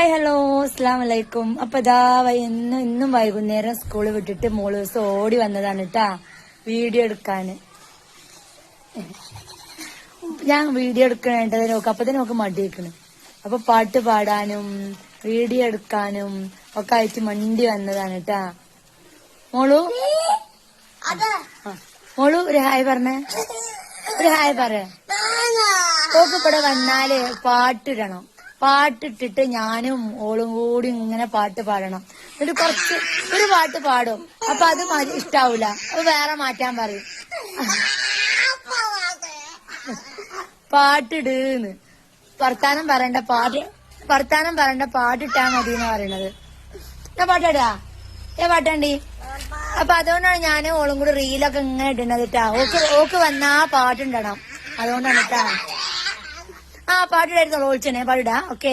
Hello അസ്സലാമു അലൈക്കും. അപ്പൊ ഇതാ ഇന്നും വൈകുന്നേരം സ്കൂള് വിട്ടിട്ട് മോള് ദിവസം ഓടി വന്നതാണ് കേട്ടാ വീഡിയോ എടുക്കാന്. ഞാൻ വീഡിയോ എടുക്കണേണ്ടത് നോക്കാം. അപ്പൊ തന്നെ നോക്ക് മടി വെക്കണ്. അപ്പൊ പാട്ട് പാടാനും വീഡിയോ എടുക്കാനും ഒക്കെ ആയിട്ട് മണ്ടി വന്നതാണ് കേട്ടാ. മോളു ഒരു ഹായ് പറഞ്ഞേ, ഒരു ഹായ് പറയാ. ഓക്ക് ഇവിടെ വന്നാല് പാട്ടിടണം. പാട്ടിട്ടിട്ട് ഞാനും ഓളും കൂടി ഇങ്ങനെ പാട്ട് പാടണം. എന്നിട്ട് ഒരു പാട്ട് പാടും. അപ്പൊ അത് ഇഷ്ടാവൂല, അപ്പൊ വേറെ മാറ്റാൻ പറയും. പാട്ടിടുന്ന് വർത്താനം പറയണ്ട പാട്ടിട്ടാ മതി എന്ന് പറയണത്. ഞാൻ പാട്ടാടാ, ഞാൻ പാട്ടാണ്ടി. അപ്പൊ അതുകൊണ്ടാണ് ഞാൻ ഓളും കൂടി റീലൊക്കെ ഇങ്ങനെ ഇടുന്നത് കേട്ടാ. ഓക്ക് വന്നാ പാട്ടുണ്ടണം. അതുകൊണ്ടാണ് കേട്ടാ. പാട്ടിടായിരുന്നു. ഓളിച്ചനെ പാടിടാ. ഓക്കെ.